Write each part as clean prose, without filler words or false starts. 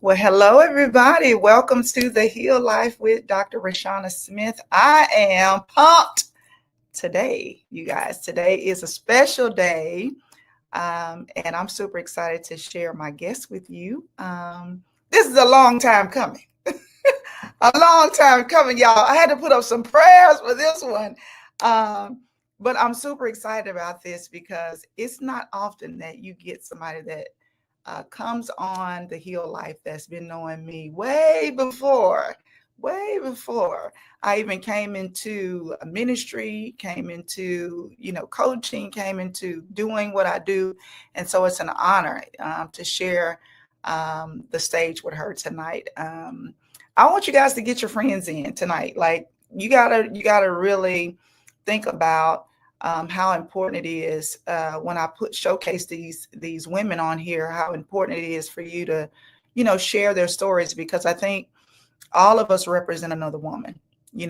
Well, hello, everybody. Welcome to the Heal Life with Dr. Rashawana Smith. I am pumped today, you guys. Today is a special day, and I'm super excited to share my guest with you. This is a long time coming. A long time coming, y'all. I had to put up some prayers for this one. But I'm super excited about this because it's not often that you get somebody that comes on the Heal Life that's been knowing me way before I even came into a ministry, came into, coaching, came into doing what I do. And so it's an honor to share the stage with her tonight. I want you guys to get your friends in tonight. Like you gotta really think about how important it is when I showcase these women on here. How important it is for you to, share their stories, because I think all of us represent another woman,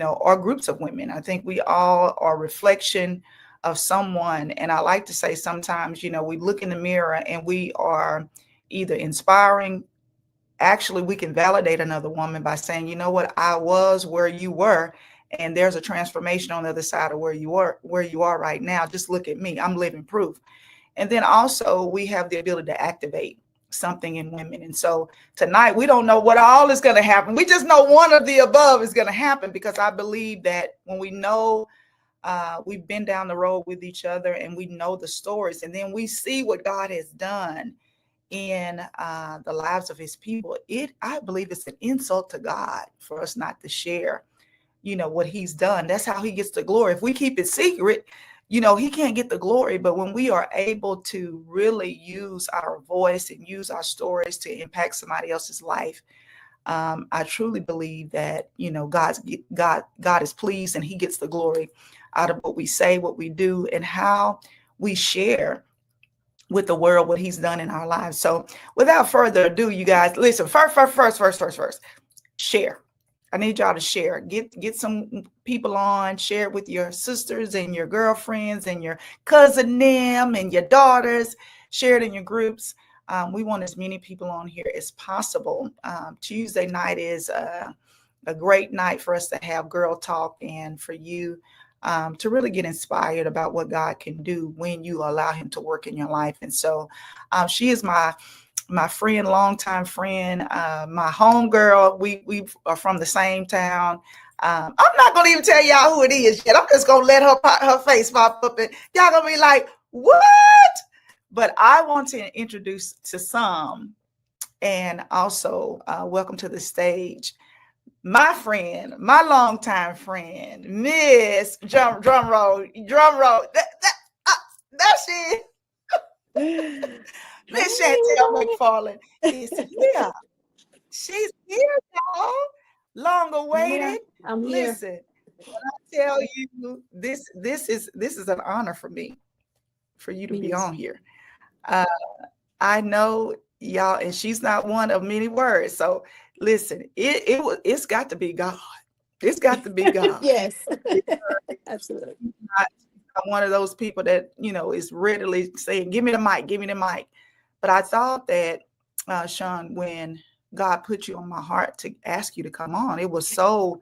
or groups of women. I think we all are a reflection of someone. And I like to say sometimes, we look in the mirror and we are either inspiring. Actually, we can validate another woman by saying, you know what, I was where you were, and there's a transformation on the other side of where you are right now. Just look at me. I'm living proof. And then also we have the ability to activate something in women. And so tonight, we don't know what all is going to happen. We just know one of the above is going to happen, because I believe that when we know we've been down the road with each other and we know the stories, and then we see what God has done in the lives of his people, I believe it's an insult to God for us not to share, what he's done. That's how he gets the glory. If we keep it secret, he can't get the glory. But when we are able to really use our voice and use our stories to impact somebody else's life, I truly believe that, God is pleased, and he gets the glory out of what we say, what we do, and how we share with the world what he's done in our lives. So without further ado, you guys, listen, first, share. I need y'all to share. Get some people on, share it with your sisters and your girlfriends and your cousin them and your daughters. Share it in your groups. We want as many people on here as possible. Tuesday night is a great night for us to have girl talk, and for you to really get inspired about what God can do when you allow him to work in your life. And so she is my friend, longtime friend, my home girl. We are from the same town. I'm not gonna even tell y'all who it is yet. I'm just gonna let her face pop up, and y'all gonna be like, what? But I want to introduce to some, and also welcome to the stage my friend, my longtime friend, Miss drum roll. That's it. Miss Shantell McFarland is here. She's here, y'all. Long Yeah, awaited. I'm here. Listen, when I tell you this is an honor for me, for you to be Yes. on here. Uh, I know y'all, and she's not one of many words. So listen, it's got to be God. It's got to be God. Yes. Absolutely. I'm one of those people that, is readily saying, give me the mic, give me the mic. But I thought that, Sean, when God put you on my heart to ask you to come on, it was like,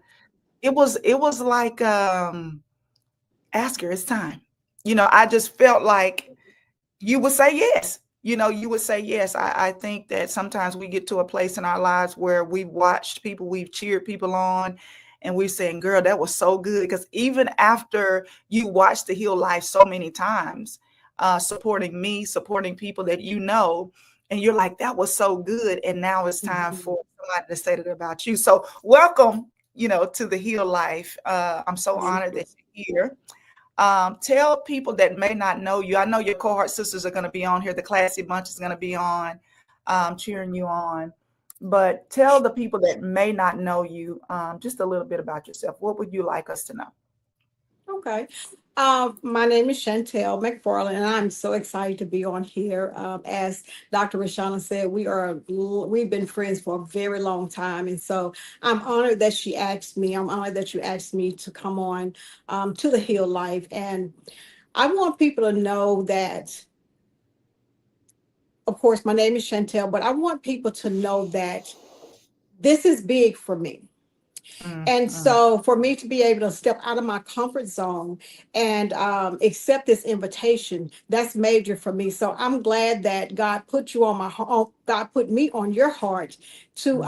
ask her, it's time. I just felt like you would say yes. You would say yes. I think that sometimes we get to a place in our lives where we've watched people, we've cheered people on, and we're saying, girl, that was so good. Because even after you watch the Heal Life so many times, supporting me, supporting people that and you're like, that was so good. And now it's time Mhm. for somebody to say that about you. So welcome, to the Heal Life. I'm so Thank honored you. that you're here. Tell people that may not know you. I know your cohort sisters are going to be on here. The Classy Bunch is going to be on, cheering you on. But tell the people that may not know you just a little bit about yourself. What would you like us to know? Okay. My name is Shantell McFarland, and I'm so excited to be on here. As Dr. Rashawana said, we've been friends for a very long time, and so I'm honored that she asked me. I'm honored that you asked me to come on to the Heal Life, and I want people to know that of course, my name is Shantell, but I want people to know that this is big for me. And Mm-hmm. so for me to be able to step out of my comfort zone and accept this invitation, that's major for me. So I'm glad that God put you on my heart. God put me on your heart to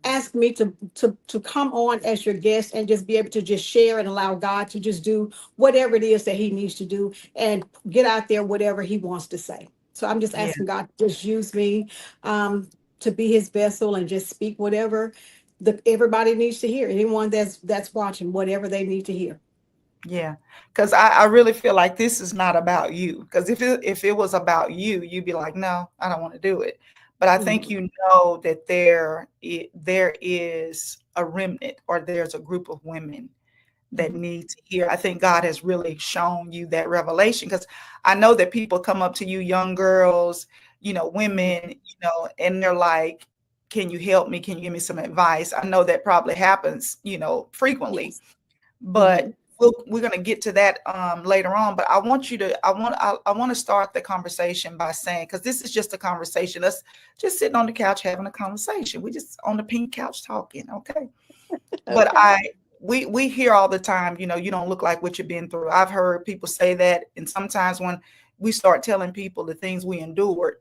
ask me to come on as your guest and just be able to just share and allow God to just do whatever it is that he needs to do and get out there whatever he wants to say. So I'm just Yeah. asking God to just use me um, to be his vessel and just speak whatever everybody needs to hear. Anyone that's watching, whatever they need to hear. Yeah, because I really feel like this is not about you. Because if it was about you, you'd be like, no, I don't want to do it. But I think Mhm, you know that there is a remnant, or there's a group of women that mhm, need to hear. I think God has really shown you that revelation, because I know that people come up to you, young girls, mhm. women, and they're like, can you help me? Can you give me some advice? I know that probably happens, frequently, Yes. but Mhm, we're going to get to that later on. But I want you to, I want to start the conversation by saying, because this is just a conversation. Let's just sitting on the couch having a conversation. We just on the pink couch talking, okay? But okay. we hear all the time, you don't look like what you've been through. I've heard people say that, and sometimes when we start telling people the things we endured,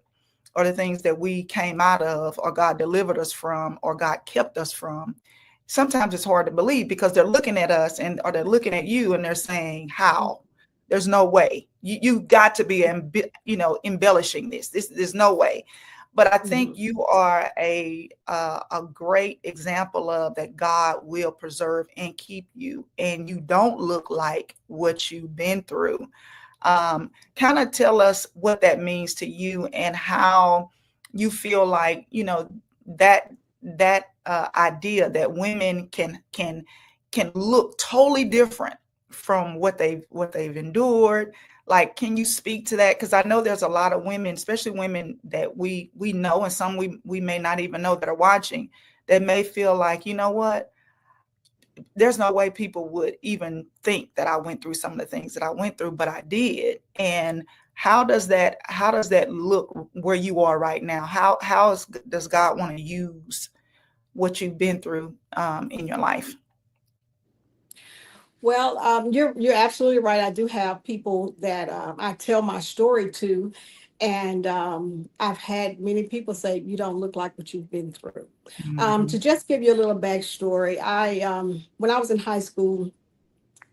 or the things that we came out of, or God delivered us from, or God kept us from, sometimes it's hard to believe, because they're looking at us, or they're looking at you, and they're saying, how? There's no way. You got to be embellishing this. There's no way. But I think Mhm, you are a great example of that. God will preserve and keep you, and you don't look like what you've been through. Kind of tell us what that means to you, and how you feel like, that idea that women can look totally different from what they've endured. Like, can you speak to that? Because I know there's a lot of women, especially women that we know, and some we may not even know, that are watching, that may feel like, what, there's no way people would even think that I went through some of the things that I went through, but I did. And how does that look where you are right now? Does God want to use what you've been through in your life? Well, you're absolutely right. I do have people that I tell my story to, and I've had many people say, "You don't look like what you've been through." To Hmm. just give you a little backstory, I when I was in high school,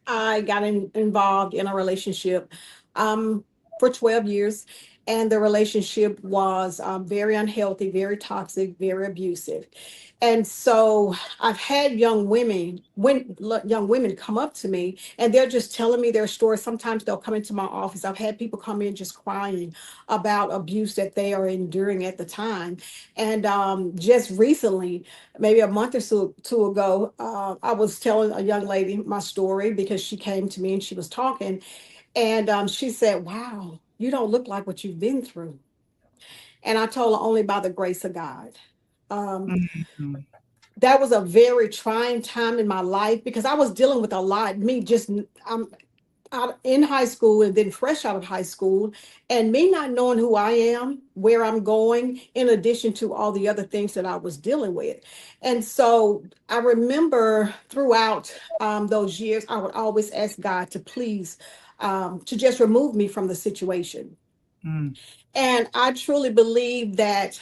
I got involved in a relationship for 12 years, and the relationship was very unhealthy, very toxic, very abusive. And so I've had young women come up to me, and they're just telling me their story. Sometimes they'll come into my office. I've had people come in just crying about abuse that they are enduring at the time. And just recently, maybe a month or two ago, I was telling a young lady my story because she came to me and she was talking, and she said, "Wow, you don't look like what you've been through." And I told her only by the grace of God. Um, Hmm. that was a very trying time in my life because I was dealing with a lot. Me just, I'm out in high school and then fresh out of high school, and me not knowing who I am, where I'm going, in addition to all the other things that I was dealing with. And so I remember throughout those years, I would always ask God to please to just remove me from the situation. Mm, And I truly believe that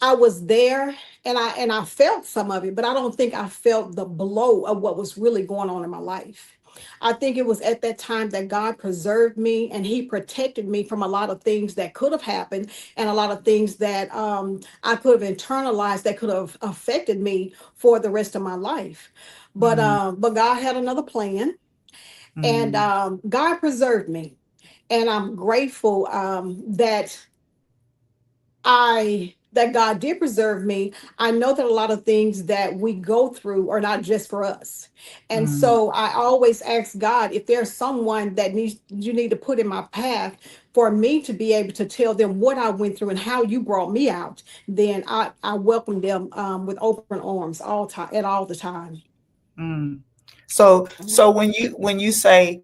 I was there, and I felt some of it, but I don't think I felt the blow of what was really going on in my life. I think it was at that time that God preserved me and he protected me from a lot of things that could have happened and a lot of things that I could have internalized that could have affected me for the rest of my life. mm, But God had another plan, and mm, God preserved me. And I'm grateful that God did preserve me. I know that a lot of things that we go through are not just for us. And mm, so I always ask God if there's someone that you need to put in my path for me to be able to tell them what I went through and how you brought me out, then I welcome them with open arms all the time. mm. So when you say,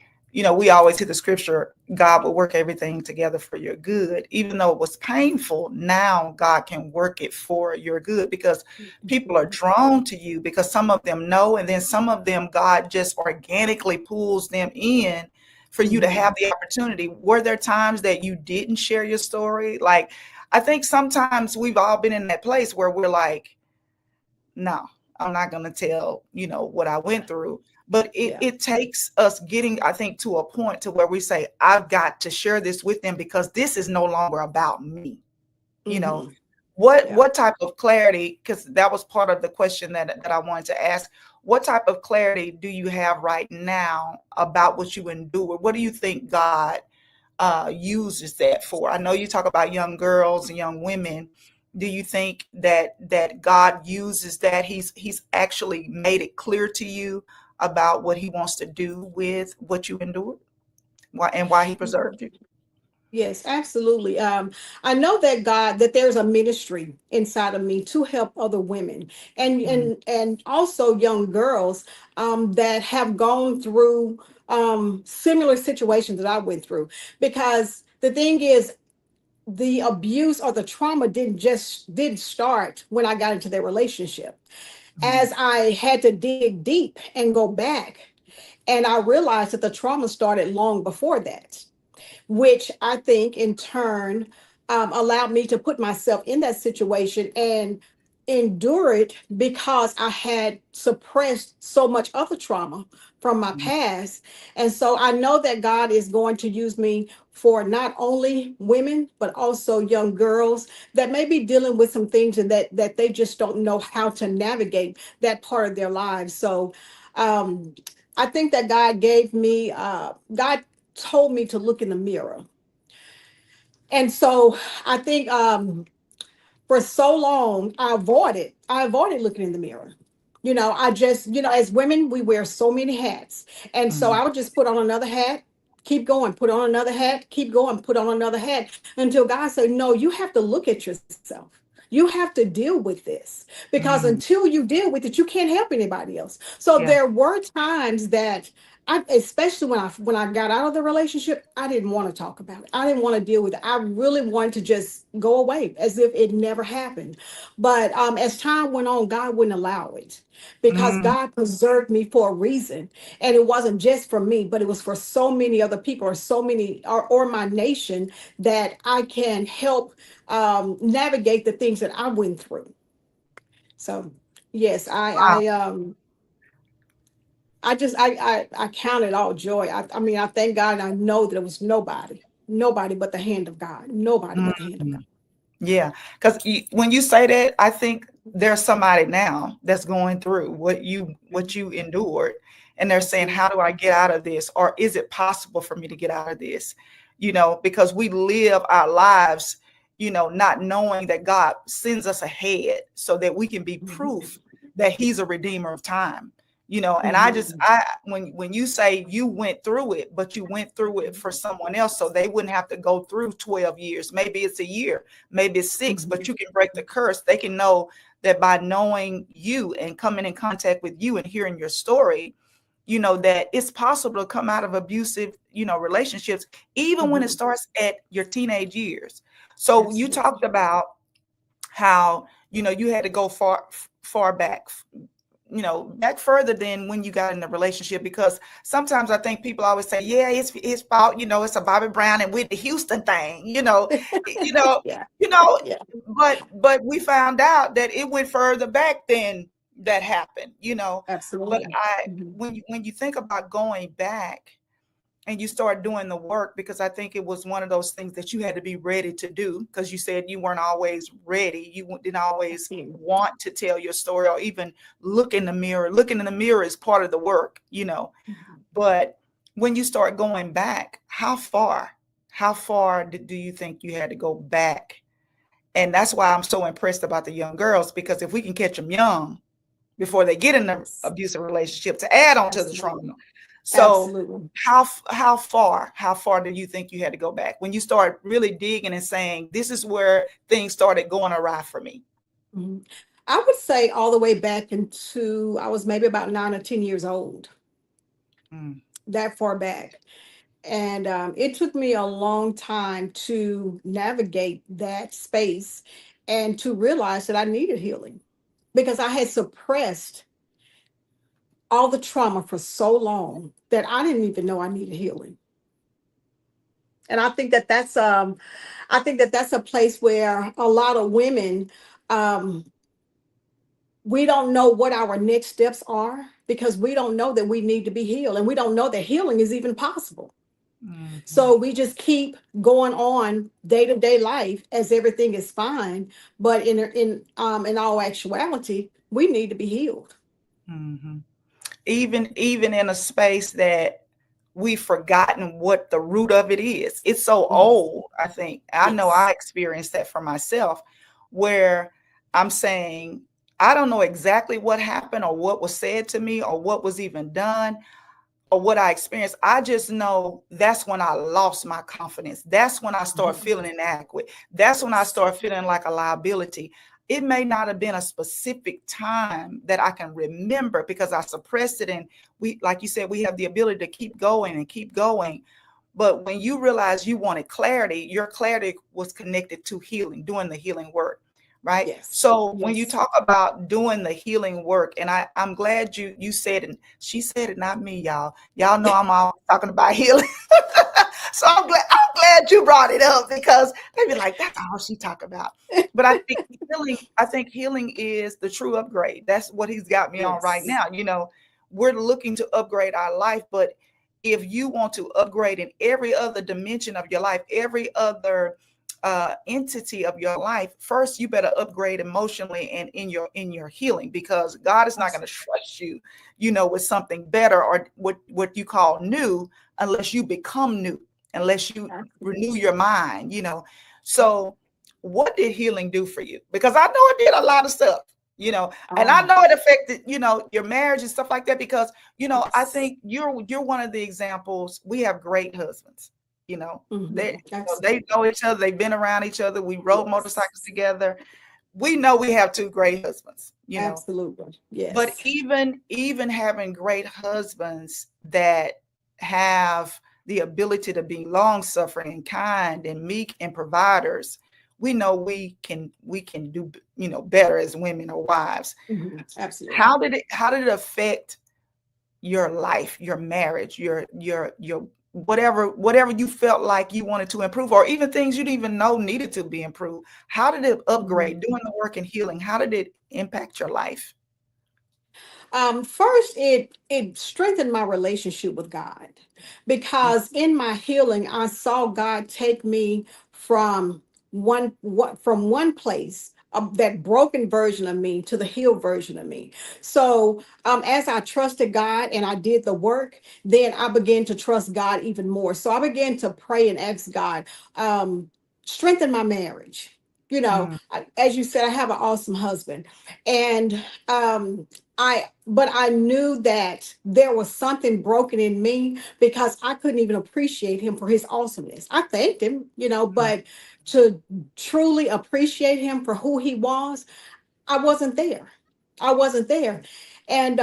we always hear the scripture, God will work everything together for your good. Even though it was painful, now God can work it for your good, because people are drawn to you, because some of them know, and then some of them, God just organically pulls them in for you to have the opportunity. Were there times that you didn't share your story? Like, I think sometimes we've all been in that place where we're like, no, I'm not going to tell, what I went through. But Yeah. it takes us getting, I think, to a point to where we say, I've got to share this with them, because this is no longer about me. You know, Mm-hmm. what Yeah. what type of clarity, because that was part of the question that I wanted to ask. What type of clarity do you have right now about what you endure? What do you think God uses that for? I know you talk about young girls and young women. Do you think that God uses that? He's actually made it clear to you about what he wants to do with what you endured, why he preserved you? Yes, absolutely. I know that that there's a ministry inside of me to help other women and Mm, also young girls that have gone through similar situations that I went through. Because the thing is, the abuse or the trauma didn't start when I got into their relationship. mm, As I had to dig deep and go back, and I realized that the trauma started long before that, which I think in turn allowed me to put myself in that situation and endure it, because I had suppressed so much other trauma from my mm, past. And so I know that God is going to use me for not only women, but also young girls that may be dealing with some things, and that they just don't know how to navigate that part of their lives. So um, I think that God told me to look in the mirror. And so I think for so long I avoided looking in the mirror. I just, as women, we wear so many hats. And so mm, I would just put on another hat, keep going, put on another hat, keep going, put on another hat, until God said, no, you have to look at yourself. You have to deal with this, because mm. until you deal with it, you can't help anybody else. So Yeah. there were times that especially when I got out of the relationship, I didn't want to talk about it. I didn't want to deal with it. I really wanted to just go away as if it never happened. But as time went on, God wouldn't allow it, because Mm. God preserved me for a reason. And it wasn't just for me, but it was for so many other people, or so many, or my nation, that I can help navigate the things that I went through. So yes, Wow. I count it all joy. I mean, I thank God, and I know that it was nobody but the hand of God. Nobody but the hand of God. Mm. Yeah, because when you say that, I think there's somebody now that's going through what you endured, and they're saying, Absolutely. "How do I get out of this?" Or "Is it possible for me to get out of this?" Because we live our lives, not knowing that God sends us ahead so that we can be proof that He's a redeemer of time. And Mhm. when you say you went through it, but you went through it for someone else, so they wouldn't have to go through 12 years. Maybe it's a year, maybe it's 6, but Mhm. you can break the curse. They can know that by knowing you and coming in contact with you and hearing your story, that it's possible to come out of abusive, relationships, even when it Mhm. starts at your teenage years. So you Absolutely. talked about how, you had to go far back, back further than when you got in the relationship, because sometimes I think people always say, yeah, it's his fault, it's a Bobby Brown and Whitney Houston thing, you know, Yeah. you know, Yeah. but we found out that it went further back than that happened. But Absolutely. Mhm. when you think about going back and you start doing the work, because I think it was one of those things that you had to be ready to do, because you said you weren't always ready. You didn't always Absolutely. want to tell your story or even look in the mirror. Looking in the mirror is part of the work. Mhm. But when you start going back, how far do you think you had to go back? And that's why I'm so impressed about the young girls, because if we can catch them young before they get in an Yes. abusive relationship, to add on to the Absolutely. trauma. So Absolutely. how far do you think you had to go back when you start really digging and saying, this is where things started going awry for me? Mhm. I would say all the way back into, I was maybe about 9 or 10 years old. Mm. that far back. And it took me a long time to navigate that space and to realize that I needed healing because I had suppressed all the trauma for so long that I didn't even know I needed healing. And I think that that's a place where a lot of women, um, we don't know what our next steps are because we don't know that we need to be healed, and we don't know that healing is even possible. Mhm. So we just keep going on day to day life as everything is fine, but in all actuality, we need to be healed. Mhm. Even in a space that we've forgotten what the root of it is. It's so Yes, old, I think. I know I yes, experienced that for myself, where I'm saying, I don't know exactly what happened or what was said to me or what was even done or what I experienced. I just know that's when I lost my confidence. That's when I started mhm, feeling inadequate. That's when I yes, started feeling like a liability. It may not have been a specific time that I can remember because I suppressed it. And we, like you said, we have the ability to keep going and keep going. But when you realize you wanted clarity, your clarity was connected to healing, doing the healing work, right? yes, So when you yes. talk about doing the healing work, and I'm glad you said it, she said it, not me, y'all. Y'all know I'm always talking about healing. So I'm glad you brought it up because they be like, that's all she talk about. But I think healing is the true upgrade. That's what he's got me on right Yes. now. We're looking to upgrade our life, but if you want to upgrade in every other dimension of your life, every other entity of your life, first you better upgrade emotionally and in your healing, because God is not going to Absolutely. trust you, with something better or what you call new, unless you become new, unless you renew Absolutely. your mind. So what did healing do for you? Because I know it did a lot of stuff, you know, and I Oh, know it affected, your marriage and stuff like that, because, I yes. think you're one of the examples. We have great husbands, they Hmm. they Absolutely. know each other, they've been around each other, we rode Yes. motorcycles together. We know we have two great husbands. Absolutely. But Yes. even having great husbands that have the ability to be long suffering and kind and meek and providers, we know we can do better as women or wives. Hmm. Absolutely. How did it affect your life, your marriage, your whatever you felt like you wanted to improve, or even things you didn't even know needed to be improved? How did it upgrade Mhm. doing the work and healing? How did it impact your life? First, it strengthened my relationship with God because in my healing, I saw God take me from from one place, that broken version of me, to the healed version of me. So, as I trusted God and I did the work, then I began to trust God even more. So I began to pray and ask God, strengthen my marriage. Mm, As you said, I have an awesome husband, and but I knew that there was something broken in me because I couldn't even appreciate him for his awesomeness. I thanked him, mm, but to truly appreciate him for who he was, I wasn't there. I wasn't there. And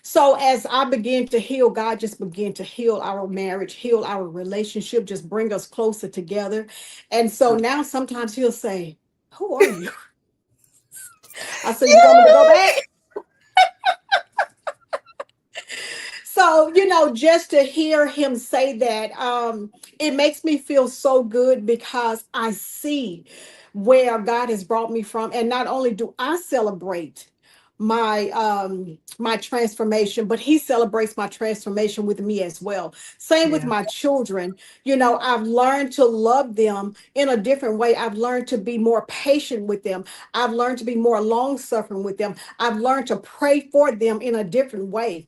so as I began to heal, God just began to heal our marriage, heal our relationship, just bring us closer together. And so now sometimes he'll say, "Who are you?" I said, "You want me to go back?" So, just to hear him say that, it makes me feel so good because I see where God has brought me from. And not only do I celebrate my transformation, but he celebrates my transformation with me as well. Same with yeah. my children. I've learned to love them in a different way. I've learned to be more patient with them. I've learned to be more long suffering with them. I've learned to pray for them in a different way.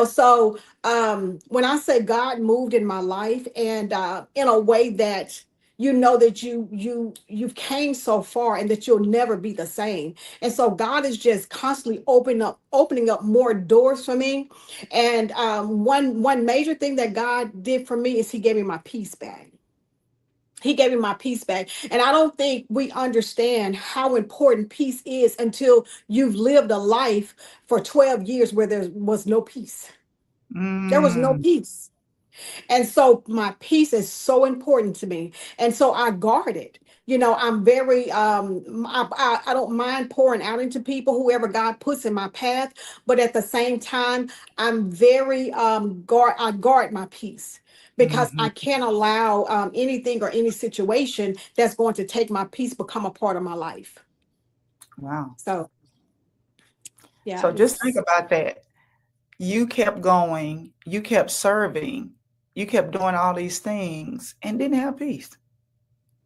So when I say God moved in my life, and in a way that that you've came so far and that you'll never be the same. And so God is just constantly opening up more doors for me. And one major thing that God did for me is he gave me my peace back. He gave me my peace back. And I don't think we understand how important peace is until you've lived a life for 12 years where there was no peace. There was no Mm, peace. And so my peace is so important to me. And so I guard it. I'm very I don't mind pouring out into people, whoever God puts in my path, but at the same time, I'm very I guard my peace because I mhm. can't allow anything or any situation that's going to take my peace become a part of my life. Wow. So yeah, So just think it's about that. You kept going, you kept serving, you kept doing all these things and didn't have peace.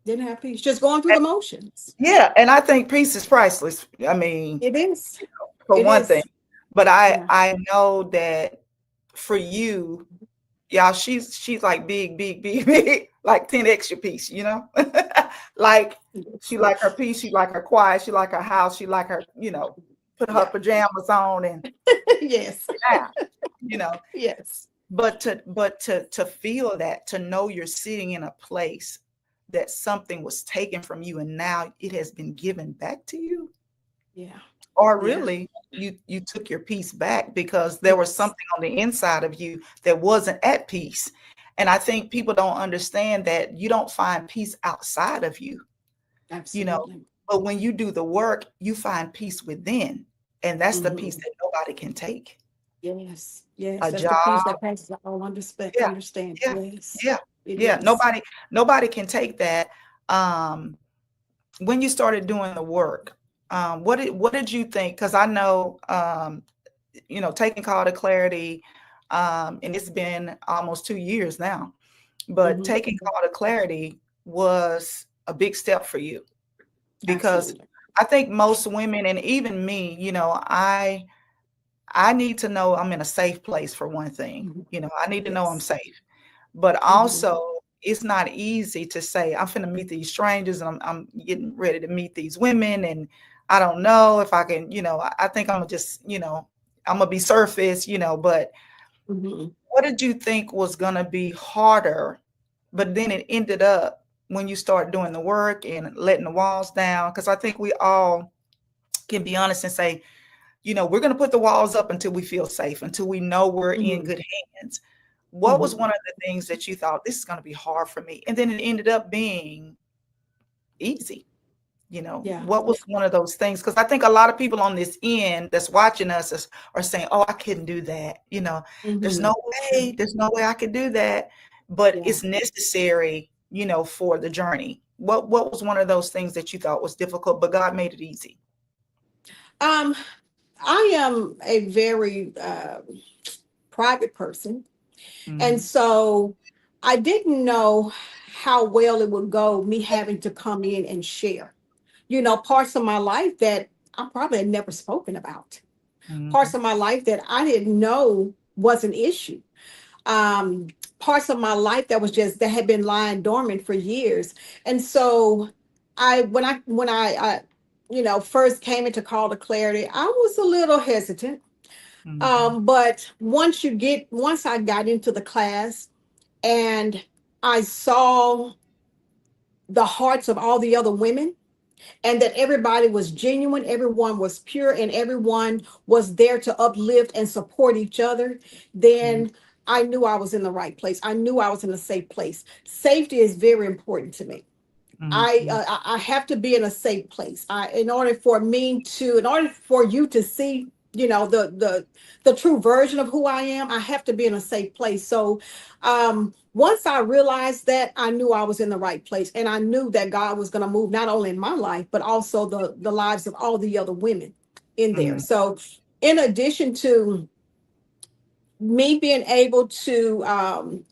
didn't have peace. Just going through the motions. Yeah, and I think peace is priceless. I mean, It is. for It one thing. is. But I Yeah. I know that for you, y'all, she's like big, big, big, big, like 10 extra piece, you know? Like she like her peace, she like her quiet, she like her house, she like her, put her Yeah. pajamas on and Yes. yeah, you know. Yes. But to feel that, to know you're sitting in a place that something was taken from you and now it has been given back to you, Yeah. or Yeah. really you took your peace back because there was Yes. something on the inside of you that wasn't at peace. And I think people don't understand that you don't find peace outside of you, you know, Absolutely. but when you do the work, you find peace within. And that's the peace Hmm. that nobody can take. Yes. Yes. A That's the peace job. that passes all Yeah. understand. Yeah. Yes. Yeah. It Yeah. is. Nobody can take that. Um, when you started doing the work, what did you think? Because I know, taking call to clarity, and it's been almost 2 years now. But Hmm. taking call to clarity was a big step for you because Absolutely. I think most women and even me, I need to know I'm in a safe place for one thing. Hmm. I need to know I'm Yes. safe. But Hmm. also, it's not easy to say, I'm finna meet these strangers and I'm getting ready to meet these women. And I don't know if I can, I think I'm gonna just, I'm gonna be surface, but Hmm. what did you think was gonna be harder? But then it ended up when you start doing the work and letting the walls down. Because I think we all can be honest and say, we're going to put the walls up until we feel safe, until we know we're in Hmm. good hands. What was Hmm. one of the things that you thought this is going to be hard for me? And then it ended up being easy. Yeah. What was one of those things? Because I think a lot of people on this end that's watching us are saying, oh, I couldn't do that. Hmm. There's no way I could do that. But Yeah. it's necessary, for the journey. What was one of those things that you thought was difficult, but God made it easy? Um, I am a very private person. And Mm-hmm. so I didn't know how well it would go, me having to come in and share, parts of my life that I probably had never spoken about, Mm-hmm. parts of my life that I didn't know was an issue, um, parts of my life that had been lying dormant for years. And so when I first came into Call to Clarity, I was a little hesitant. Mm-hmm. But once I got into the class and I saw the hearts of all the other women, and that everybody was genuine, everyone was pure, and everyone was there to uplift and support each other, then I knew I was in the right place. I knew I was in a safe place. Safety is very important to me. Mm-hmm. I have to be in a safe place. In order for you to see, the true version of who I am, I have to be in a safe place. So, once I realized that, I knew I was in the right place, and I knew that God was going to move not only in my life but also the lives of all the other women in there. Mm-hmm. So, in addition to me being able to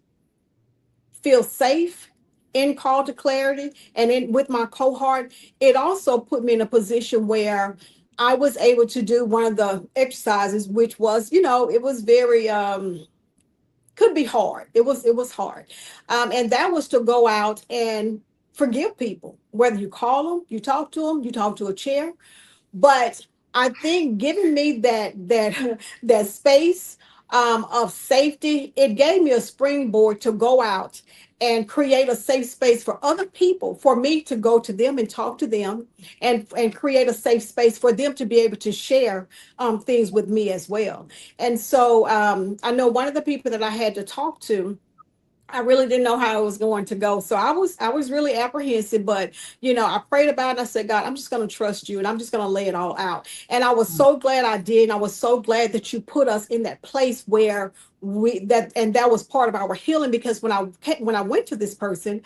feel safe in Call to Clarity and in with my cohort, it also put me in a position where I was able to do one of the exercises, which was, it was very could be hard. It was hard. And that was to go out and forgive people, whether you call them, you talk to a chair. But I think giving me that space of safety. It gave me a springboard to go out and create a safe space for other people, for me to go to them and talk to them, and create a safe space for them to be able to share things with me as well. And so I know one of the people that I had to talk to, I really didn't know how it was going to go. So I was really apprehensive, but I prayed about it. I said, God, I'm just going to trust you and I'm just going to lay it all out. And I was so glad I did. And I was so glad that you put us in that place where that was part of our healing, because when I went to this person,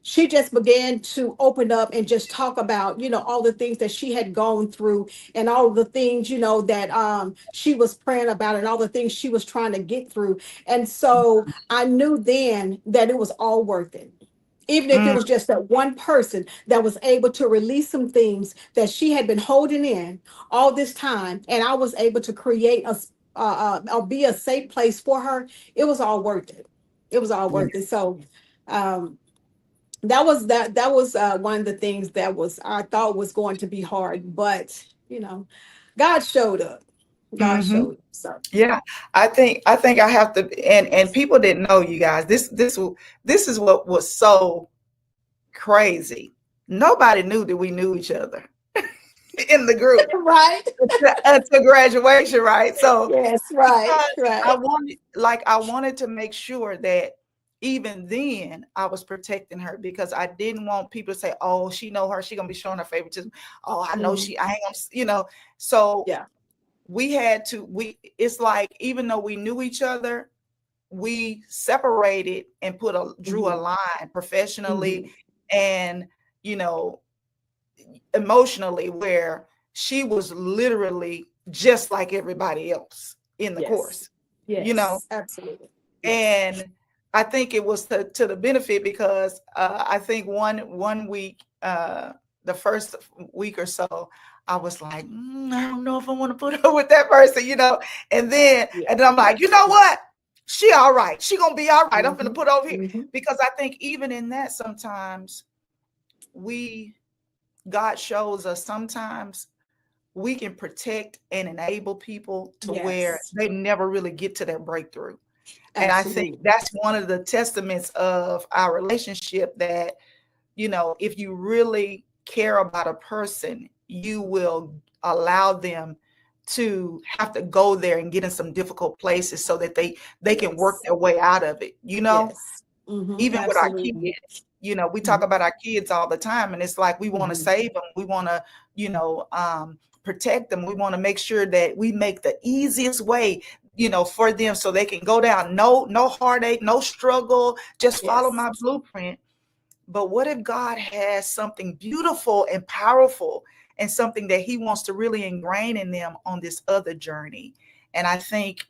she just began to open up and just talk about, all the things that she had gone through, and all the things, that she was praying about, and all the things she was trying to get through. And so I knew then that it was all worth it. Even if it Mm, was just that one person that was able to release some things that she had been holding in all this time, and I was able to create or be a safe place for her, it was all worth it. It was all yeah. worth it. So, um, that was one of the things that was I thought was going to be hard, but God showed up. God Hmm. showed up. So Yeah, I think I have to, and people didn't know, you guys. This is what was so crazy. Nobody knew that we knew each other in the group right. until graduation, right? So Yes, right, because right. I wanted to make sure that even then I was protecting her, because I didn't want people to say, "Oh, she know her, she gonna be showing her favoritism." Oh, I know Mhm. she, I ain't gonna. So Yeah. we had to. It's like, even though we knew each other, we separated and drew a Hmm. line professionally Hmm. and, you know emotionally, where she was literally just like everybody else in the Yes. course, you know Yes. Absolutely. Yes. and I think it was to the benefit, because I think one week, the first week or so, I was like, I don't know if I want to put her with that person, Yeah. and then I'm like, you know what? She all right. She gonna be all right. I'm gonna Hmm. put her over here, Hmm. because I think even in that, sometimes we God shows us, sometimes we can protect and enable people to where Yes. they never really get to their breakthrough. And I think Absolutely. that's one of the testaments of our relationship, that, if you really care about a person, you will allow them to have to go there and get in some difficult places, so that they can work Yes. their way out of it. Yes. Hmm. Even with our Absolutely. kids, we talk Hmm. about our kids all the time, and it's like we want to Hmm. save them. We want to, protect them. We want to make sure that we make the easiest way, for them, so they can go down. No heartache, no struggle. Just follow Yes. my blueprint. But what if God has something beautiful and powerful, and something that He wants to really ingrain in them on this other journey? And I think,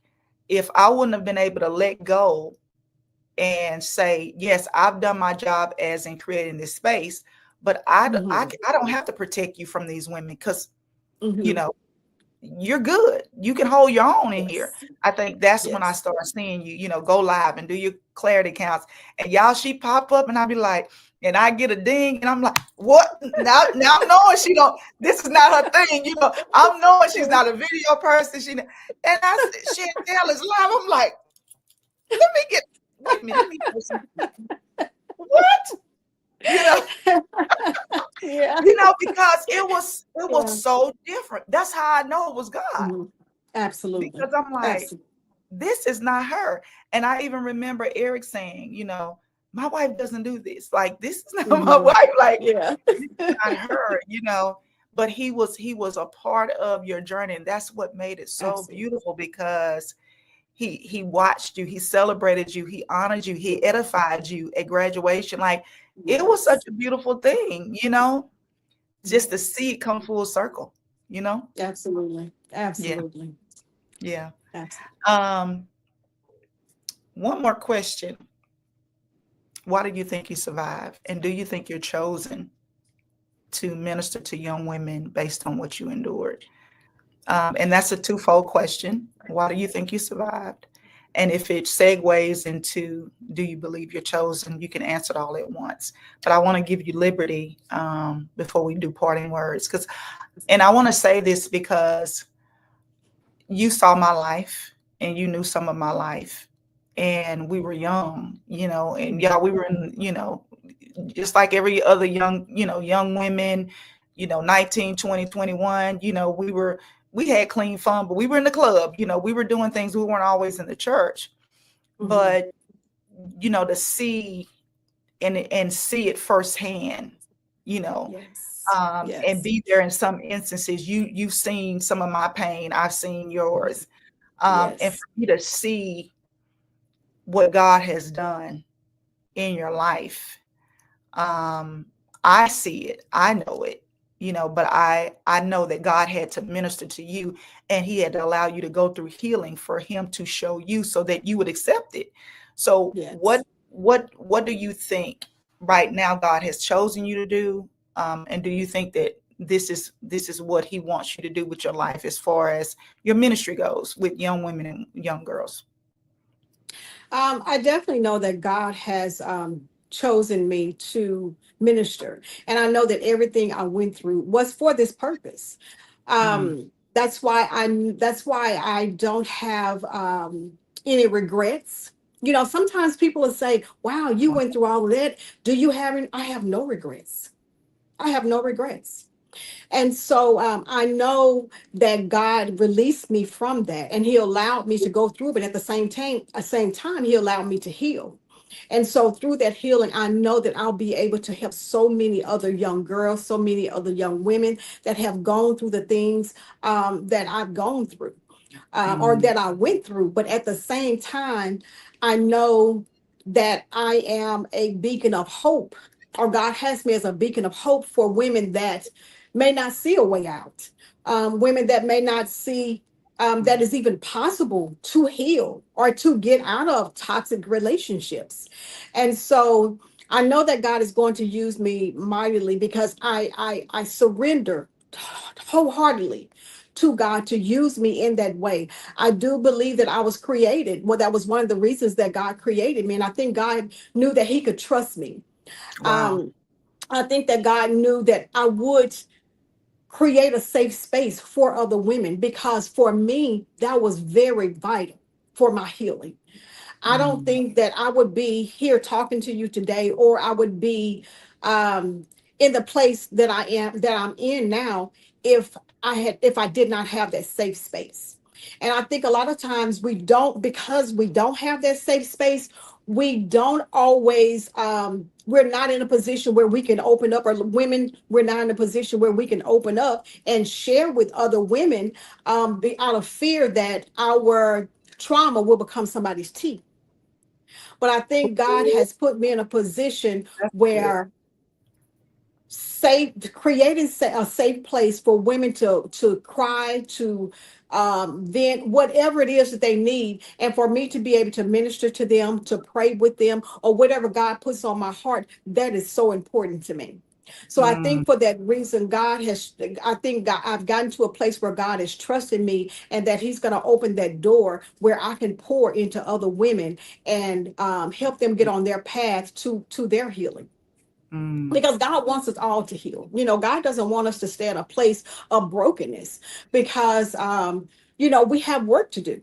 if I wouldn't have been able to let go and say, yes, I've done my job as in creating this space, but Hmm. I don't have to protect you from these women, because, you Hmm. know, you're good. You can hold your own in here. Yes. I think that's when I Yes. start seeing you, go live and do your clarity counts. And y'all, she pop up and I be like, and I get a ding and I'm like, what? Now I'm knowing she don't, this is not her thing. I'm knowing she's not a video person. And I said, Shantell is live. I'm like, let me get, wait a minute, let me post some, what? You know, Yeah. because it was Yeah. so different. That's how I know it was God. Hmm. Absolutely. Because I'm like, Absolutely. this is not her. And I even remember Eric saying, my wife doesn't do this. Like, this is not my Hmm. wife. Like, Yeah. this is not her. But he was a part of your journey. And that's what made it so Absolutely. beautiful, because he watched you, he celebrated you, he honored you, he edified you at graduation. Like, it was such Yes. a beautiful thing, just to Yes. see it come full circle, you know? Absolutely. Yeah, Absolutely. yeah. Absolutely. Um, one more question. Why do you think you survived? And do you think you're chosen to minister to young women based on what you endured? And that's a twofold question. Why do you think you survived? And if it segues into, do you believe you're chosen? You can answer it all at once. But I want to give you liberty, before we do parting words. And I want to say this because you saw my life and you knew some of my life, and we were young, and yeah, we were in, just like every other young, young women, 19, 20, 21, we had clean fun, but we were in the club, we were doing things. We weren't always in the church, but, to see and see it firsthand, you know, Yes. and Yes. be there in some instances. You've seen some of my pain. I've seen yours. And Yes. for you to see what God has done in your life, um, I see it, I know it, but I know that God had to minister to you, and he had to allow you to go through healing for him to show you so that you would accept it. So Yes. what do you think right now God has chosen you to do? And do you think that this is what he wants you to do with your life as far as your ministry goes with young women and young girls? I definitely know that God has chosen me to minister, and I know that everything I went through was for this purpose. Mm, That's why I don't have any regrets. Sometimes people will say, "Wow, you went through all of that. Do you have any?" I have no regrets. I have no regrets. And so I know that God released me from that, and He allowed me to go through, but at the same time, He allowed me to heal. And so through that healing, I know that I'll be able to help so many other young girls, so many other young women that have gone through the things that I've gone through, or mm, that I went through. But at the same time, I know that I am a beacon of hope, or God has me as a beacon of hope for women that may not see a way out, women that may not see that is even possible to heal or to get out of toxic relationships. And so I know that God is going to use me mightily because I surrender wholeheartedly to God to use me in that way. I do believe that I was created. Well, that was one of the reasons that God created me. And I think God knew that He could trust me. wow. Um, I think that God knew that I would create a safe space for other women, because for me, that was very vital for my healing. I don't Mm, think that I would be here talking to you today, or I would be um, in the place that I'm in now, if I did not have that safe space. And I think a lot of times we don't, because we don't have that safe space, we don't always we're not in a position where we can open up, or women, we're not in a position where we can open up and share with other women, out of fear that our trauma will become somebody's tea. But I think God has put me in a position that's good. where safe creating a safe place for women to cry, to vent whatever it is that they need, and for me to be able to minister to them, to pray with them, or whatever God puts on my heart. That is so important to me. So I Mm, think for that reason, I think I've gotten to a place where God is trusting me, and that He's going to open that door where I can pour into other women and help them get on their path to their healing, mm, because God wants us all to heal. God doesn't want us to stay in a place of brokenness, because we have work to do.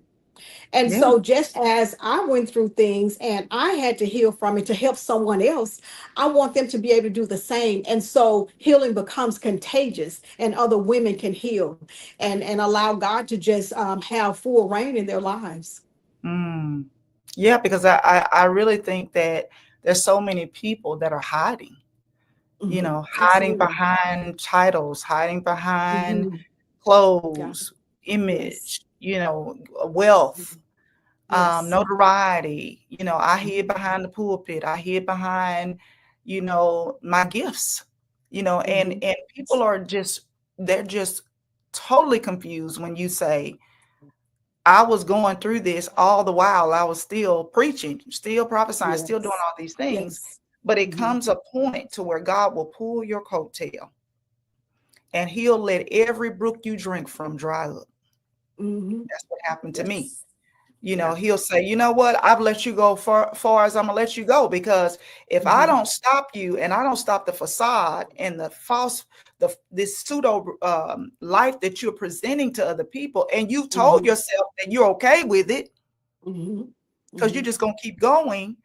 And yeah. so just as I went through things and I had to heal from it to help someone else, I want them to be able to do the same. And so healing becomes contagious, and other women can heal and allow God to just have full reign in their lives. Mm. Yeah, because I really think that there's so many people that are hiding, hiding Absolutely. behind titles, hiding behind Hmm. Yeah. clothes, Yes. image, wealth, Mhm. Yes. notoriety. I hid Mhm. behind the pulpit. I hid behind, my gifts, and Mhm. people are they're just totally confused when you say, I was going through this all the while. I was still preaching, still prophesying, still doing Yes. all these things. Yes. But it Mhm. comes a point to where God will pull your coattail, and he'll let every brook you drink from dry up. Mhm. That's what happened to me. Yes. Yeah. He'll say, you know what? I've let you go far as I'm gonna let you go, because if I Mhm. don't stop you, and I don't stop the facade and this pseudo life that you're presenting to other people, and you've told Mhm. yourself that you're okay with it Mhm. because you're Mhm. just gonna keep going,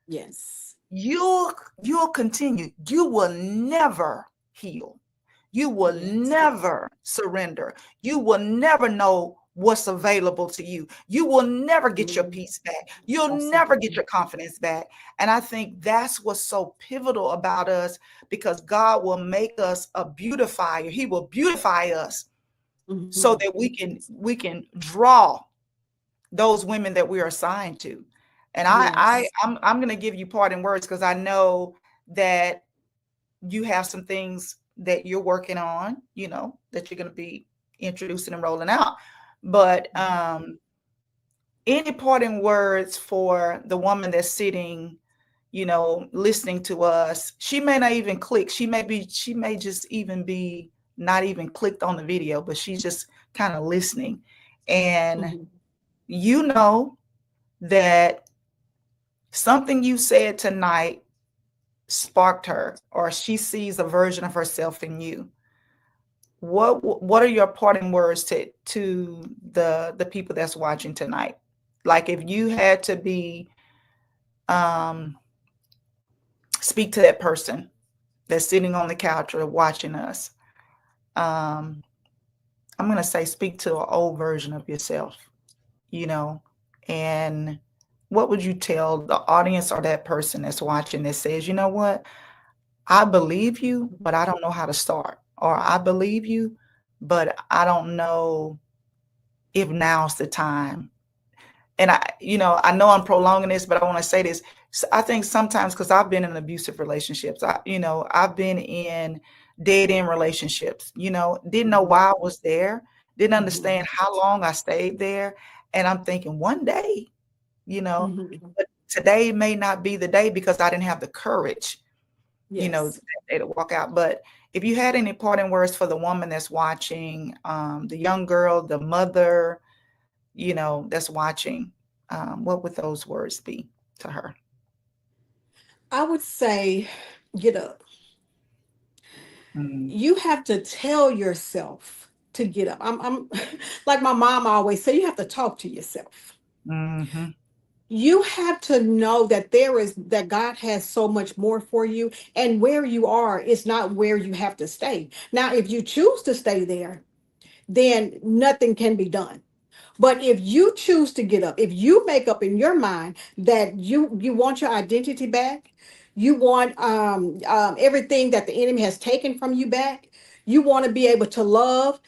Yes. you'll you'll continue. You will never heal. You will Yes. never surrender. You will never know what's available to you. You will never get your Mhm. peace back. You'll never get Absolutely. your confidence back. And I think that's what's so pivotal about us, because God will make us a beautifier. He will beautify us so Mhm. that we can draw those women that we are assigned to. And Yes. I'm going to give you parting words, because I know that you have some things that you're working on, that you're going to be introducing and rolling out. But any parting words for the woman that's sitting, listening to us? She may not even click. She may just even be not even clicked on the video, but she's just kind of listening. And Mhm. you know that something you said tonight sparked her, or she sees a version of herself in you. What are your parting words to the people that's watching tonight? Like, if you had to be speak to that person that's sitting on the couch or watching us, um, I'm gonna say, speak to an old version of yourself, you know, and what would you tell the audience or that person that's watching that says, you know what, I believe you, but I don't know how to start, or I believe you, but I don't know if now's the time. And I know I'm prolonging this, but I want to say this. I think sometimes, because I've been in abusive relationships, I've been in dead end relationships, didn't know Mhm. why I was there, didn't Mhm. understand how long I stayed there. And I'm thinking one day, Mhm. but today may not be the day, because I didn't have the courage, Yes. that day to walk out. But if you had any parting words for the woman that's watching, the young girl, the mother, that's watching, what would those words be to her? I would say get up. Mm, You have to tell yourself to get up. I'm like my mom always say, you have to talk to yourself. mhm, You have to know that that God has so much more for you, and where you are is not where you have to stay. Now, if you choose to stay there, then nothing can be done. But if you choose to get up, if you make up in your mind that you want your identity back, you want everything that the enemy has taken from you back, you want to be able to love,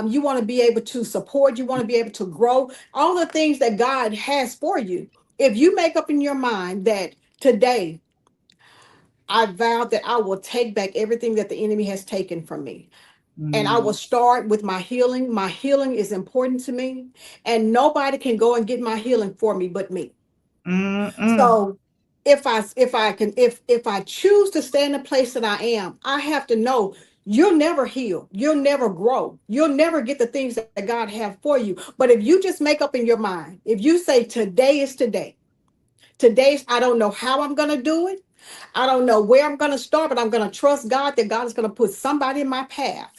you want to be able to support, you want to be able to grow, all the things that God has for you. If you make up in your mind that today I vow that I will take back everything that the enemy has taken from me, and I will mm, start with my healing. My healing is important to me, and nobody can go and get my healing for me but me. mm, mm, So if I choose to stay in the place that I am, I have to know you'll never heal, you'll never grow, you'll never get the things that God has for you. But if you just make up in your mind, if you say today is today, I don't know how I'm going to do it, I don't know where I'm going to start, but I'm going to trust God that God is going to put somebody in my path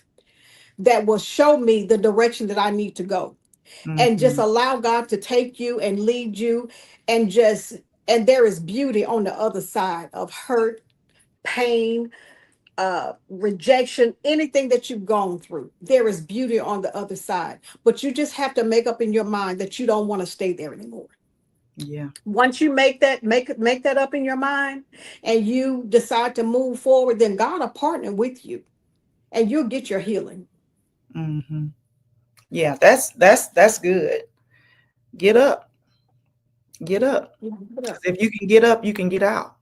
that will show me the direction that I need to go, and just mhm, allow God to take you and lead you, and and there is beauty on the other side of hurt, pain, rejection, anything that you've gone through. There is beauty on the other side, but you just have to make up in your mind that you don't want to stay there anymore. yeah, Once you make that up in your mind, and you decide to move forward, then God will partner with you, and you'll get your healing. mhm, yeah. That's good. Get up, get up. Get 'Cause up. if you can get up, you can get out.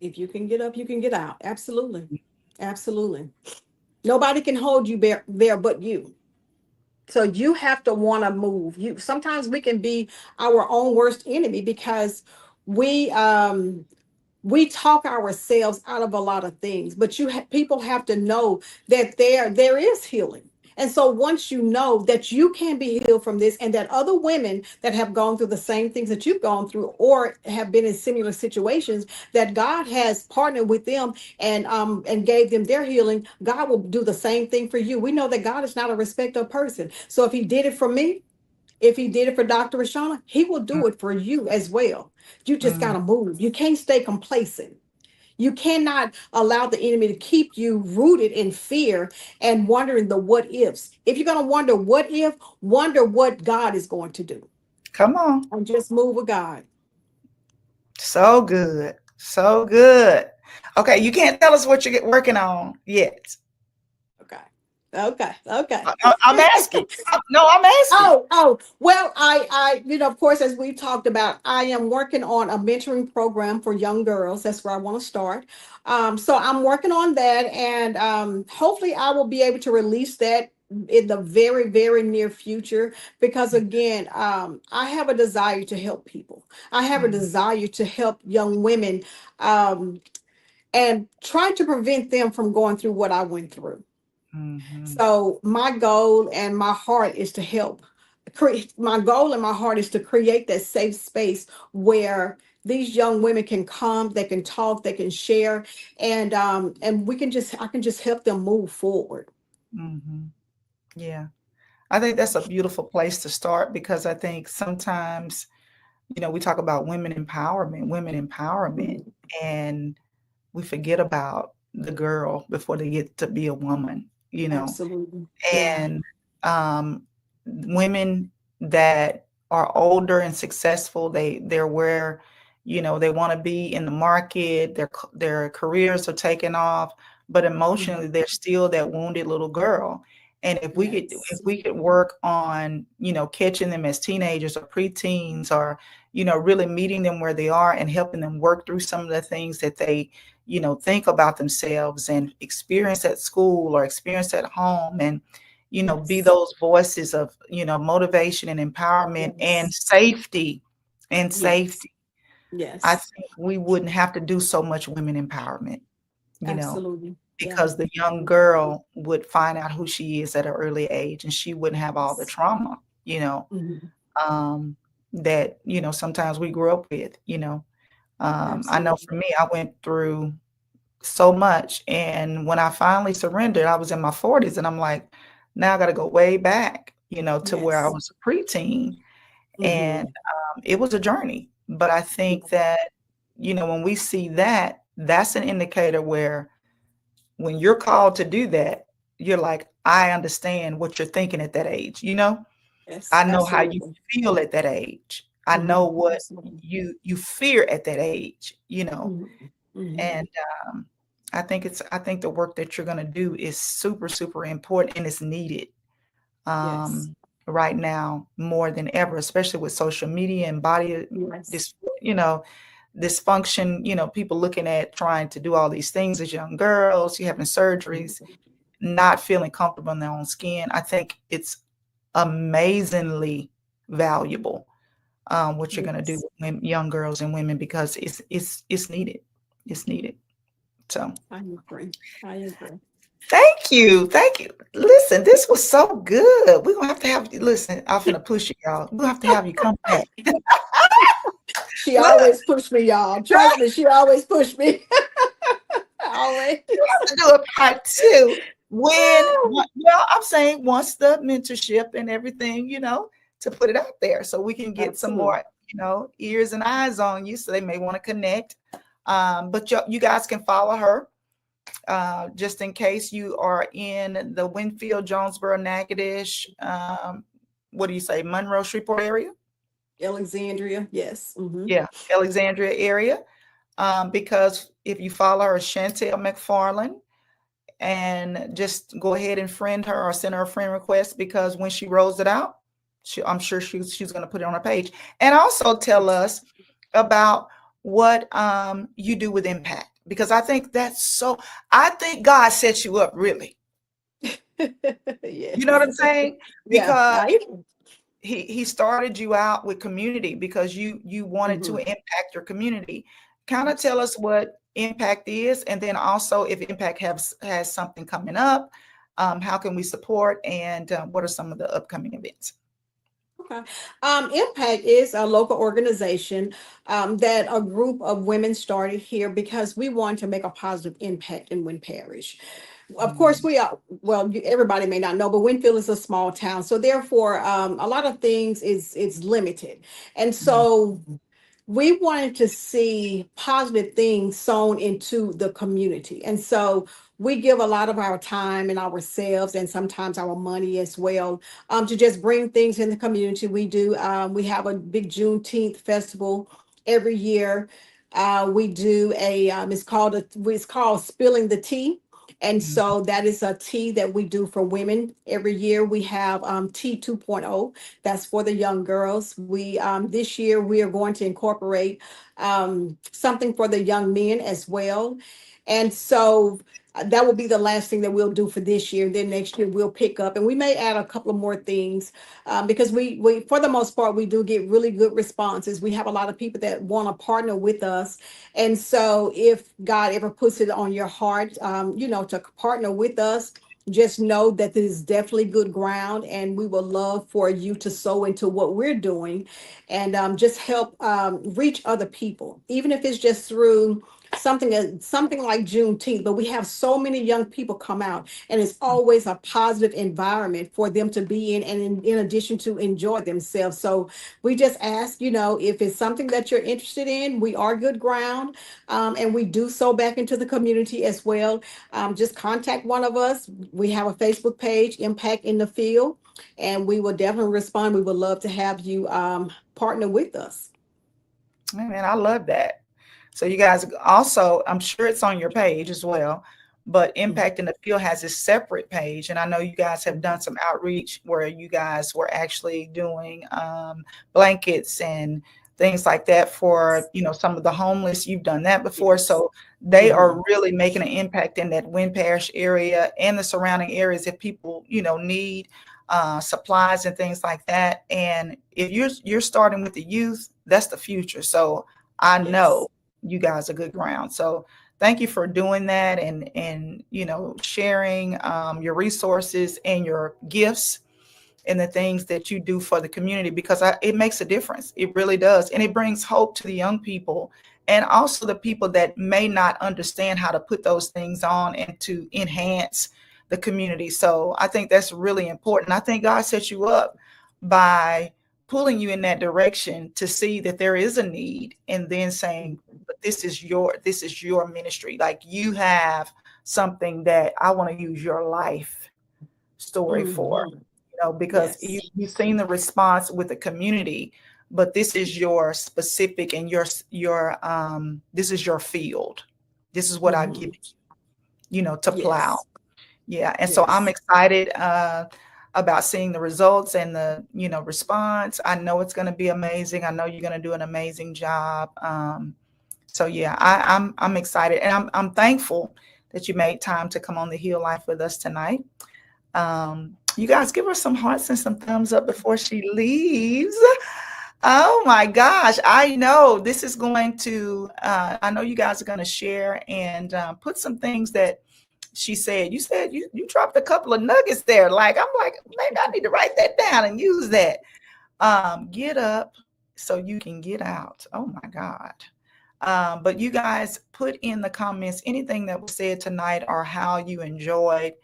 If you can get up, you can get out. Absolutely. Absolutely. Nobody can hold you there but you. So you have to want to move. You sometimes we can be our own worst enemy, because we we talk ourselves out of a lot of things. But people have to know that there is healing, And so once you know that you can be healed from this, and that other women that have gone through the same things that you've gone through or have been in similar situations, that God has partnered with them and gave them their healing, God will do the same thing for you. We know that God is not a respecter of person. So if he did it for me, if he did it for Dr. Rashawana, he will do it for you as well. You just got Mm-hmm. to move. You can't stay complacent. You cannot allow the enemy to keep you rooted in fear and wondering the what ifs. If you're going to wonder what if, wonder what God is going to do, Come on. and just move with God. So good. So good. Okay, you can't tell us what you're working on yet. Okay. Okay. Okay. I'm asking. No, I'm asking. Well, of course, as we talked about, I am working on a mentoring program for young girls. That's where I want to start. So I'm working on that, and hopefully I will be able to release that in the very, very near future, because again, I have a desire to help people. I have a desire to help young women, um, and try to prevent them from going through what I went through. Mm-hmm. So my goal and my heart is to help. My goal and my heart is to create that safe space where these young women can come, they can talk, they can share, and I can just help them move forward. Mm-hmm. Yeah. I think that's a beautiful place to start, because I think sometimes, we talk about women empowerment, Mhm. and we forget about the girl before they get to be a woman. Absolutely. Yeah. And women that are older and successful, they're where they want to be in the market. Their careers are taking off, but Mhm. emotionally they're still that wounded little girl. And if we could if Yes. we could work on catching them as teenagers or preteens, or really meeting them where they are and helping them work through some of the things that they think about themselves and experience at school or experience at home, and be Yes. those voices of motivation and empowerment and Yes. safety and Yes. safety. I Yes. think we wouldn't have to do so much women empowerment, you know Absolutely. Yeah. because the young girl would find out who she is at an early age, and she wouldn't have all the Yes. trauma Mhm. um that sometimes we grew up with. I know Absolutely. for me, I went through so much. And when I finally surrendered, I was in my 40s, and I'm like, now I got to go way back, to where I Yes. was a preteen. And Hmm. it was a journey. But I think that, when we see that, that's an indicator where when you're called to do that, you're like, I understand what you're thinking at that age. Yes. I know how you Absolutely. feel at that age. I know Hmm. what Absolutely. you fear at that age. Hmm. Hmm. And um, I think the work that you're going to do is super, super important, and it's needed Yes. um, right now more than ever, especially with social media and body Yes. this, dysfunction, people looking at trying to do all these things as young girls, you having surgeries, Mhm. not feeling comfortable in their own skin. I think it's amazingly valuable what you're going to do Yes. with young girls and women, because it's needed. It's needed. So I agree. I agree. thank you. Thank you. Listen, this was so good. We're gonna have to have you listen. I'm finna push you, y'all. We'll have to have you come back. She Look, always pushed me, y'all. Trust me, she always pushed me. Always. we'll have to do a part 2 well, I'm saying once the mentorship and everything, to put it out there so we can get some Absolutely. more, ears and eyes on you, so they may want to connect. But you guys can follow her. Just in case you are in the Winfield, Jonesboro, Natchitoches, what do you say, Monroe, Shreveport area? Alexandria. Yes. Hmm. Yeah, Alexandria area. Because if you follow her, Shantell McFarland, and just go ahead and friend her or send her a friend request, because when she rolls it out, I'm sure she's going to put it on her page. And also tell Yes. us about what you do with impact, because I think God set you up, really. You know what Yes. I'm saying? Yeah. Because I. he started you out with community because you wanted to Hmm. impact your community. Kind of tell Absolutely. us what impact is, and then also if impact has something coming up, how can we support, and what are some of the upcoming events? Okay. Impact is a local organization that a group of women started here because we want to make a positive impact in Wynn Parish. Of course, we are, well, everybody may not know, but Winfield is a small town. So therefore, a lot of things is limited. And so we wanted to see positive things sown into the community. And so we give a lot of our time and ourselves and sometimes our money as well to just bring things in the community. We have a big Juneteenth festival every year. We do it's called Spilling the Tea. And Mhm. so that is a tea that we do for women every year. We have Tea 2.0. That's for the young girls. We this year we are going to incorporate something for the young men as well. And so that will be the last thing that we'll do for this year. Then next year we'll pick up, and we may add a couple of more things because we for the most part we do get really good responses. We have a lot of people that want to partner with us, and so if God ever puts it on your heart, to partner with us, just know that this is definitely good ground, and we would love for you to sow into what we're doing and just help reach other people, even if it's just through something like Juneteenth. But we have so many young people come out, and it's always a positive environment for them to be in, and in addition to enjoy themselves. So we just ask, if it's something that you're interested in, we are good ground, and we do so back into the community as well. Just contact one of us. We have a Facebook page, Impact in the Field, and we will definitely respond. We would love to have you partner with us. Man, I love that. So you guys also, I'm sure it's on your page as well, but Impact in the Field has a separate page. And I know you guys have done some outreach where you guys were actually doing blankets and things like that for, some of the homeless. You've done that before. Yes. So they Mhm. are really making an impact in that Wynn Parish area and the surrounding areas if people, need supplies and things like that. And if you're starting with the youth, that's the future. So I know Yes. you guys are good ground. So thank you for doing that, and sharing your resources and your gifts and the things that you do for the community, because it makes a difference. It really does. And it brings hope to the young people and also the people that may not understand how to put those things on and to enhance the community. So I think that's really important. I think God set you up by pulling you in that direction to see that there is a need, and then saying, but this is your ministry. Like, you have something that I want to use your life story for, Mhm. because Yes. you've seen the response with the community, but this is your specific, and your this is your field. This is what I give Mhm. to plow. Yes. Yeah. And so I'm Yes. excited about seeing the results and the response. I know it's going to be amazing. I know you're going to do an amazing job. So yeah, I'm excited, and I'm thankful that you made time to come on the Heal Life with us tonight. You guys give her some hearts and some thumbs up before she leaves. Oh my gosh. I know this is going to, I know you guys are going to share and put some things that she said. You said you dropped a couple of nuggets there. Like, I'm like, maybe I need to write that down and use that. Get up so you can get out. Oh my God. But you guys put in the comments anything that was said tonight or how you enjoyed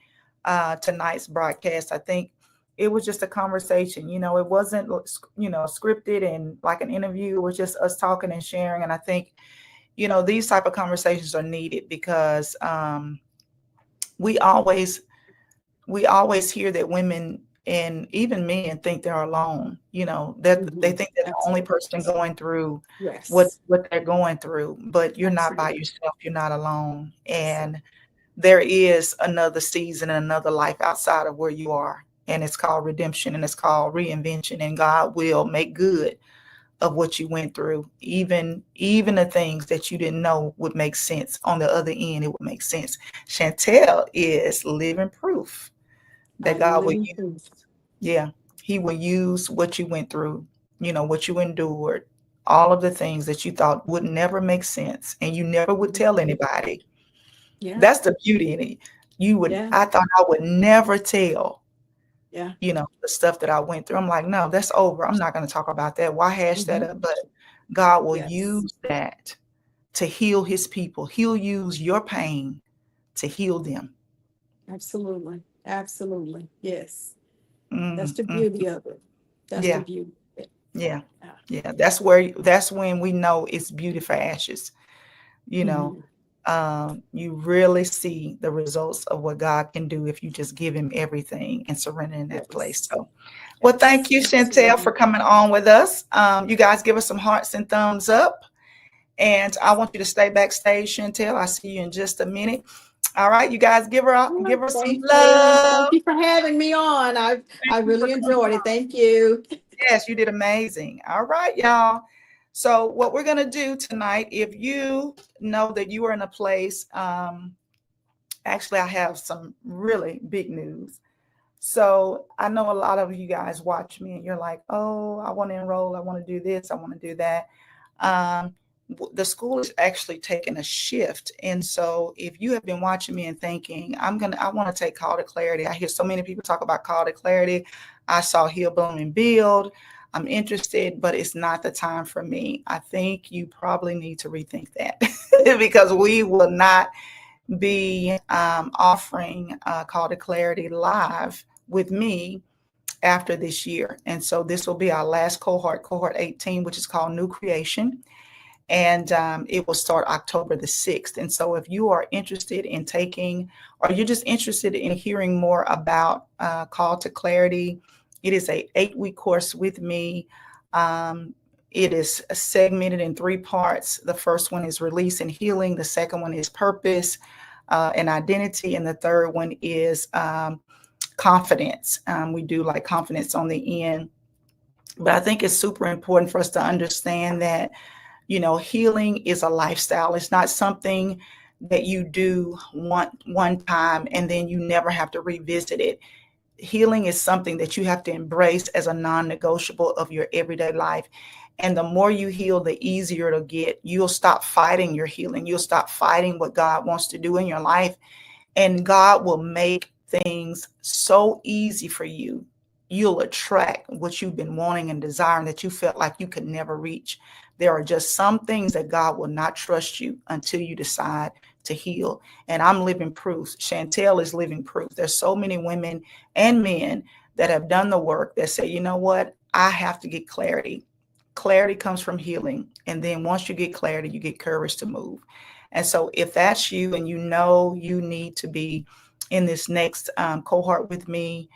tonight's broadcast. I think it was just a conversation. It wasn't scripted and like an interview. It was just us talking and sharing. And I think these type of conversations are needed because we always we always hear that women and even men think they're alone, that they Mhm. think they're the only Absolutely. person going through what Yes. what they're going through, but you're not by Absolutely. yourself, you're not alone. So, And there is another season and another life outside of where you are. And it's called redemption, and it's called reinvention, and God will make good of what you went through. Even the things that you didn't know would make sense on the other end, it would make sense. Chantel is living proof I that am God will living use. proof. Yeah, He will use what you went through, what you endured, all of the things that you thought would never make sense and you never would tell anybody. Yeah. That's the beauty in it. Yeah. I thought I would never tell, Yeah. the stuff that I went through. I'm like, no, that's over. I'm not going to talk about that. Why hash that Hmm. up? But God will Yes. use that to heal his people. He'll use your pain to heal them. Absolutely. Absolutely. Yes. That's Mm, the mm. beauty of it. That's the Yeah, beauty of it. yeah, Yeah. yeah. That's when we know it's beauty for ashes. You know, Hmm. you really see the results of what God can do if you just give him everything and surrender in that place. Yes. So, well, thank Yes. you, Shantell, for Absolutely. coming on with us. You guys give us some hearts and thumbs up. And I want you to stay backstage, Shantell. I'll see you in just a minute. All right, you guys Well, give her some thank you. Thank love. you for having me on. I Thank you for really coming enjoyed it. on. Thank you. Yes, you did amazing. All right, y'all. So what we're gonna do tonight, if you know that you are in a place, actually, I have some really big news. So I know a lot of you guys watch me and you're like, oh, I want to enroll. I want to do this. I want to do that. Um, the school is actually taking a shift. And so if you have been watching me and thinking, I want to take Call to Clarity. I hear so many people talk about Call to Clarity. I saw Heal, Bloom, and Build. I'm interested, but it's not the time for me. I think you probably need to rethink that because we will not be offering Call to Clarity live with me after this year. And so this will be our last cohort 18, which is called New Creation. And it will start October the 6th. And so if you are interested in taking, or you're just interested in hearing more about Call to Clarity, it is a 8-week course with me. Um, it is segmented in 3 parts. The first one is release and healing. The second one is purpose and identity. And the third one is confidence. We do like confidence on the end. But I think it's super important for us to understand that, healing is a lifestyle. It's not something that you do one time and then you never have to revisit it. Healing is something that you have to embrace as a non-negotiable of your everyday life. And the more you heal, the easier it'll get. You'll stop fighting your healing. You'll stop fighting what God wants to do in your life, and God will make things so easy for you. You'll attract what you've been wanting and desiring that you felt like you could never reach. There are just some things that God will not trust you until you decide to heal. And I'm living proof. Shantell is living proof. There's so many women and men that have done the work that say, you know what? I have to get clarity. Clarity comes from healing. And then once you get clarity, you get courage to move. And so if that's you and you know you need to be in this next cohort with me,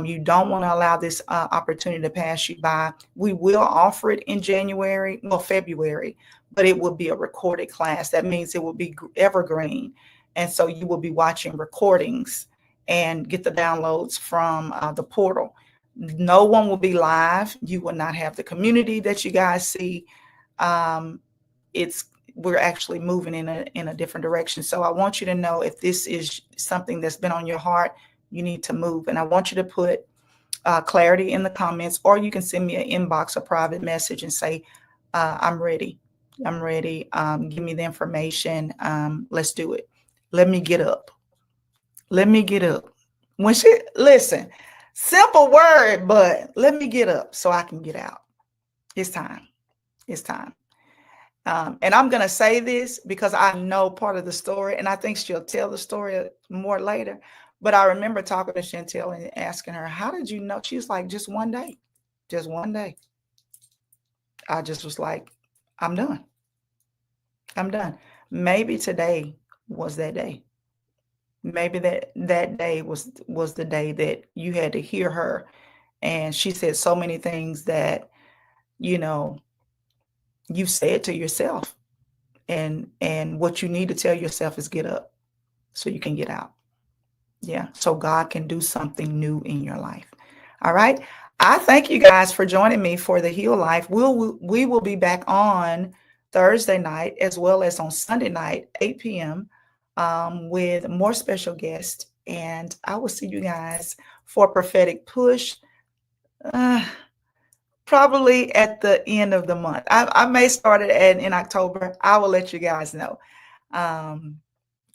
you don't want to allow this opportunity to pass you by. We will offer it in February, but it will be a recorded class. That means it will be evergreen. And so you will be watching recordings and get the downloads from the portal. No one will be live. You will not have the community that you guys see. Um, it's We're actually moving in a different direction. So I want you to know, if this is something that's been on your heart, you need to move. And I want you to put clarity in the comments, or you can send me an inbox, a private message, and say, I'm ready. I'm ready. Give me the information. Let's do it. Let me get up. Let me get up. Listen, simple word, but let me get up so I can get out. It's time. It's time. And I'm going to say this because I know part of the story, and I think she'll tell the story more later. But I remember talking to Shantell and asking her, how did you know? She was like, just one day. Just one day. I just was like, I'm done. I'm done. Maybe today was that day. Maybe that day was the day that you had to hear her. And she said so many things that, you know, you said to yourself. And what you need to tell yourself is get up so you can get out. Yeah. So God can do something new in your life. All right. I thank you guys for joining me for the Heal Life. We will be back on Thursday night as well as on Sunday night, 8 p.m. With more special guests. And I will see you guys for prophetic push. Uh, Probably at the end of the month. I may start it in October. I will let you guys know. Um,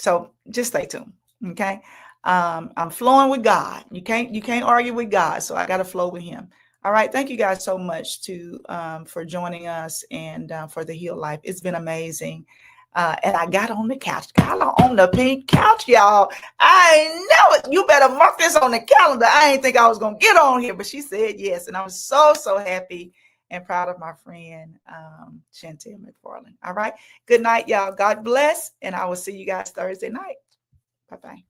so just stay tuned. Okay. I'm flowing with God. You can't argue with God. So I got to flow with him. All right. Thank you guys so much for joining us and for the Heal Life. It's been amazing. And I got on the couch. Got on the pink couch, y'all. I know it. You better mark this on the calendar. I didn't think I was going to get on here, but she said yes. And I'm so, so happy and proud of my friend, Shantell McFarland. All right. Good night, y'all. God bless. And I will see you guys Thursday night. Bye-bye.